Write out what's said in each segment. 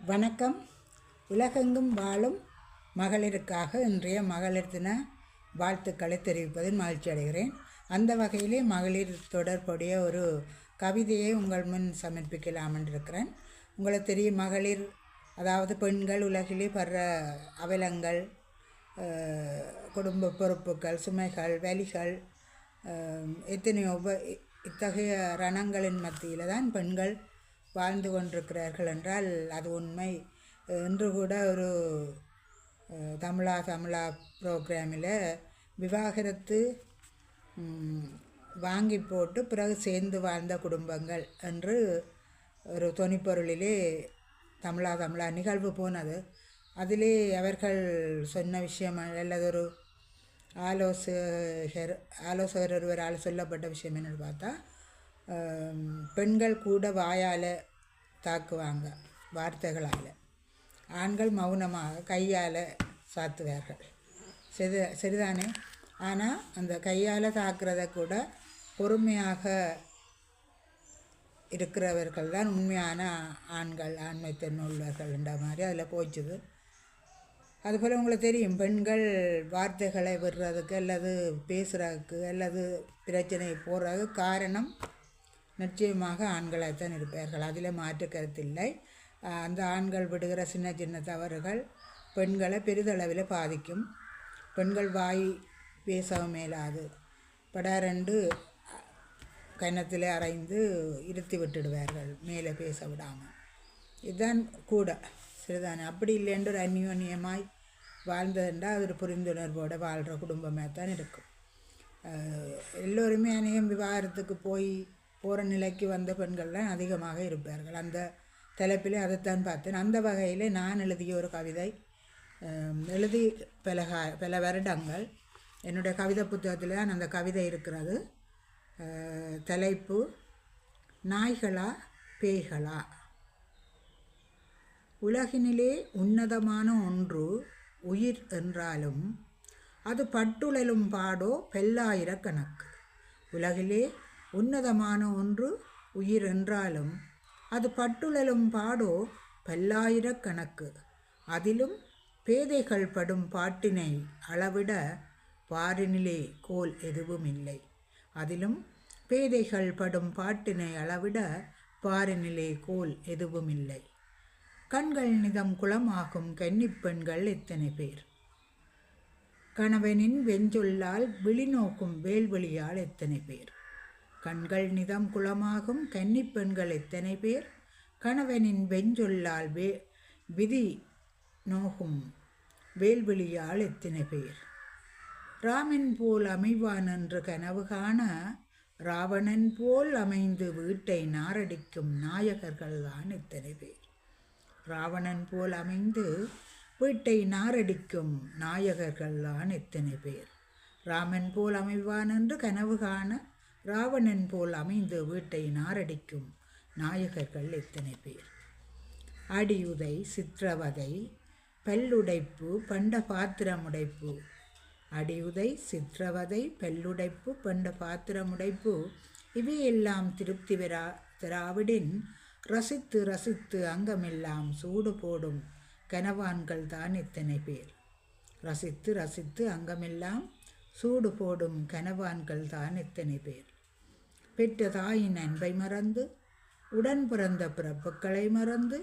வணக்கம். உலகெங்கும் வாழும் மகளிருக்காக இன்றைய மகளிர் தின வாழ்த்துக்களை தெரிவிப்பதில் மகிழ்ச்சி அடைகிறேன். அந்த வகையிலே மகளிர் தொடர்புடைய ஒரு கவிதையை உங்கள் முன் சமர்ப்பிக்கலாம் என்றிருக்கிறேன். உங்களுக்கு தெரியும், மகளிர் அதாவது பெண்கள் உலகிலே படுற அவலங்கள், குடும்ப பொறுப்புகள், சுமைகள், வலிகள், எத்தனையோ இத்தகைய ரணங்களின் மத்தியில் தான் பெண்கள் வாழ்ந்து கொண்டிருக்கிறார்கள் என்றால் அது உண்மை. இன்று கூட ஒரு தமிழா ப்ரோக்ராமில் விவாகரத்து வாங்கி போட்டு பிறகு சேர்ந்து வாழ்ந்த குடும்பங்கள் என்று ஒரு தொனிப்பொருளிலே தமிழா நிகழ்வு போனது. அதிலே அவர்கள் சொன்ன விஷயம் அல்லது ஒரு ஆலோசகர் ஒருவரால் சொல்லப்பட்ட விஷயம் என்னென்னு பார்த்தா, பெண்கள் கூட வாயால் தாக்குவாங்க, வார்த்தைகளால். ஆண்கள் மௌனமாக கையால் சாத்துவார்கள். சரிதானே? ஆனால் அந்த கையால் தாக்குறத கூட பொறுமையாக இருக்கிறவர்கள் தான் உண்மையான ஆண்கள், ஆண்மைத்தன்மை உள்ளவர்கள் என்ற மாதிரி அதில் போச்சுது. அதுபோல் உங்களுக்கு தெரியும், பெண்கள் வார்த்தைகளை விடுறதுக்கு அல்லது பேசுகிறதுக்கு அல்லது பிரச்சனை போடுறதுக்கு காரணம் நிச்சயமாக ஆண்களாகத்தான் இருப்பார்கள். அதில் மாற்று கருத்தில்லை. அந்த ஆண்கள் விடுகிற சின்ன சின்ன தவறுகள் பெண்களை பெரிதளவில் பாதிக்கும். பெண்கள் வாய் பேசவும் மேலாது, படாரெண்டு கன்னத்தில் அரைந்து இருத்தி விட்டுடுவார்கள், மேலே பேச விடாமல். இதுதான் கூட சரிதானே? அப்படி இல்லைன்ற ஒரு அந்யோன்யமாய் வாழ்ந்ததுண்டா அது ஒரு புரிந்துணர்வோடு வாழ்கிற குடும்பமாக தான் இருக்கும். எல்லோருமே அநேகம் விவாகரத்துக்கு போகிற நிலைக்கு வந்த பெண்கள்லாம் அதிகமாக இருப்பார்கள். அந்த தலைப்பிலே அதைத்தான் பார்த்தேன். அந்த வகையில் நான் எழுதிய ஒரு கவிதை எழுதி பல வருடங்கள் என்னுடைய கவிதை புத்தகத்தில் தான் அந்த கவிதை இருக்கிறது. தலைப்பு நாய்களா பேய்களா. உலகினிலே உன்னதமான ஒன்று உயிர் என்றாலும் அது பட்டுழலும் பாடோ பல்லாயிரக்கணக்கு. உலகிலே உன்னதமான ஒன்று உயிர் என்றாலும் அது பட்டுழலும் பாடோ பல்லாயிரக்கணக்கு. அதிலும் பேதைகள் படும் பாட்டினை அளவிட பாரினிலே கோல் எதுவும் இல்லை. அதிலும் பேதைகள் படும் பாட்டினை அளவிட பாரினிலே கோல் எதுவும் இல்லை. கண்கள் நிதம் குளமாகும் கன்னிப்பெண்கள் எத்தனை பேர். கணவனின் வெஞ்சொல்லால் விழிநோக்கும் வேல்வெளியால் எத்தனை பேர். கண்கள் நிதம் குளமாகும் கன்னிப்பெண்கள் எத்தனை பேர். கணவனின் வெஞ்சொல்லால் விதி நோகும் வேல்வெளியால் எத்தனை பேர். ராமன் போல் அமைவான் என்று கனவு காண ராவணன் போல் அமைந்து வீட்டை நாரடிக்கும் நாயகர்கள் தான் எத்தனை பேர். ராவணன் போல் அமைந்து வீட்டை நாரடிக்கும் நாயகர்கள் தான் எத்தனை பேர். ராமன் போல் அமைவான் என்று கனவு காண ராவணன் போல் அமைந்து வீட்டை நாரடிக்கும் நாயகர்கள் எத்தனை பேர். அடியுதை, சித்திரவதை, பல்லுடைப்பு, பண்ட பாத்திரமுடைப்பு. அடியுதை, சித்திரவதை, பல்லுடைப்பு, பண்ட பாத்திரமுடைப்பு இவையெல்லாம் திருப்தி தராவிடின் ரசித்து ரசித்து அங்கமெல்லாம் சூடு போடும் கனவான்கள் தான் எத்தனை பேர். ரசித்து ரசித்து அங்கமெல்லாம் சூடு போடும் கனவான்கள் தான் எத்தனை பேர். பெற்ற தாயின் அன்பை மறந்து உடன் பிறந்த பிறப்புக்களை மறந்து,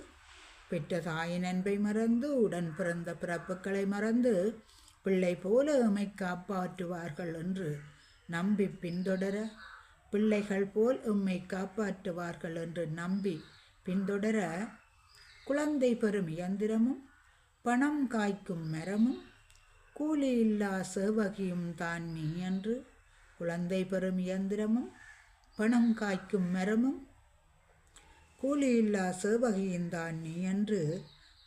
பெற்ற தாயின் அன்பை மறந்து உடன் பிறந்த பிறப்புக்களை மறந்து பிள்ளை போல எம்மை காப்பாற்றுவார்கள் என்று நம்பி பின்தொடர, பிள்ளைகள் போல் எம்மை காப்பாற்றுவார்கள் என்று நம்பி பின்தொடர, குழந்தை பெறும் இயந்திரமும் பணம் காய்க்கும் மரமும் கூலியில்லா சேவகியும் தான் நீ என்று. குழந்தை பெறும் இயந்திரமும் பணம் காய்க்கும் மரமும் கூலியில்லா சேவகியும் தான் நீ என்று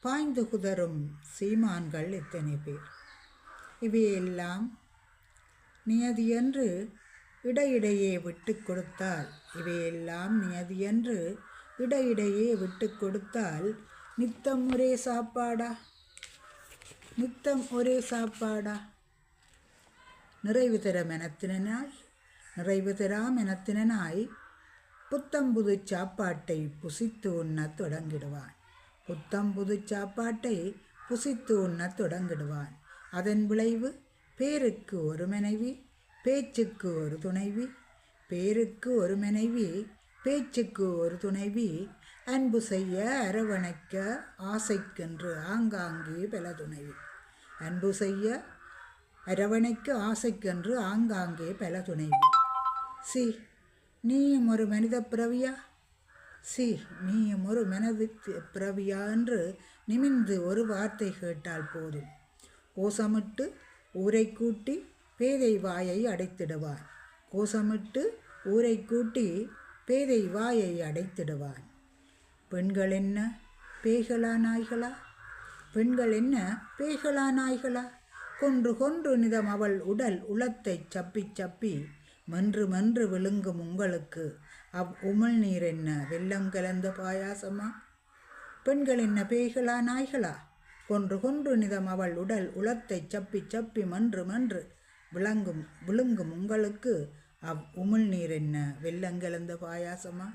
பாய்ந்து குதரும் சீமான்கள் எத்தனை பேர். இவையெல்லாம் நியதியென்று இடையிடையே விட்டு கொடுத்தால், இவையெல்லாம் நியதியென்று இடையிடையே விட்டு கொடுத்தால் நித்தம் ஒரே சாப்பாடா, நித்தம் ஒரே சாப்பாடா. நிறைவு தர மெனத்தினாய், நிறைவு தரா மெனத்தினாய் புத்தம்புது சாப்பாட்டை புசித்து உண்ணத் தொடங்கிடுவான். புத்தம் புது சாப்பாட்டை புசித்து உண்ணத் தொடங்கிடுவான். அதன் விளைவு பேருக்கு ஒரு மனைவி, பேச்சுக்கு ஒரு துணைவி. பேருக்கு ஒரு மனைவி, பேச்சுக்கு ஒரு துணைவி. அன்பு செய்ய அரவணைக்க ஆசைக்கென்று ஆங்காங்கே பல துணைவி. அன்பு செய்ய அரவணைக்க ஆசைக்கென்று ஆங்காங்கே பல துணைவி. சி நீயும் ஒரு மனித பிறவியா, சி நீயும் ஒரு மனது பிறவியா என்று நிமிர்ந்து ஒரு வார்த்தை கேட்டால் போதும். கோஷமிட்டு ஊரை கூட்டி பேதை வாயை அடைத்திடுவான். கோஷமிட்டு ஊரை கூட்டி பேதை வாயை அடைத்திடுவான். பெண்கள் என்ன பேய்களா நாய்களா, பெண்கள் என்ன பேய்களா நாய்களா, கொன்று கொன்று நிதம் அவள் உடல் உளத்தை சப்பி சப்பி மென்று மென்று விழுங்கும் உங்களுக்கு உமிழ்நீர் என்ன வெல்லம் கலந்த பாயாசமா. பெண்கள் என்ன பேய்களா நாய்களா, கொன்று கொன்று நிதம் அவள் உடல் உளத்தை சப்பி சப்பி மென்று மென்று விழுங்கும் உங்களுக்கு உமிழ்நீர் என்ன வெல்லங்கலந்த பாயாசமா.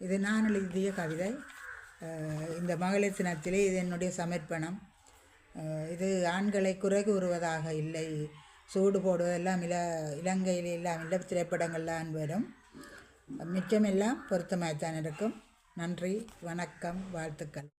இது நான் எழுதிய கவிதை. இந்த மகளிர் தினத்திலே இது என்னுடைய சமர்ப்பணம். இது ஆண்களை குறை கூறுவதாக இல்லை. சூடு போடுவதெல்லாம் இலங்கையில் எல்லாம் இல்லை, திரைப்படங்கள்லாம் வரும். மிச்சமெல்லாம் பொருத்தமாகத்தான் இருக்கும். நன்றி, வணக்கம், வாழ்த்துக்கள்.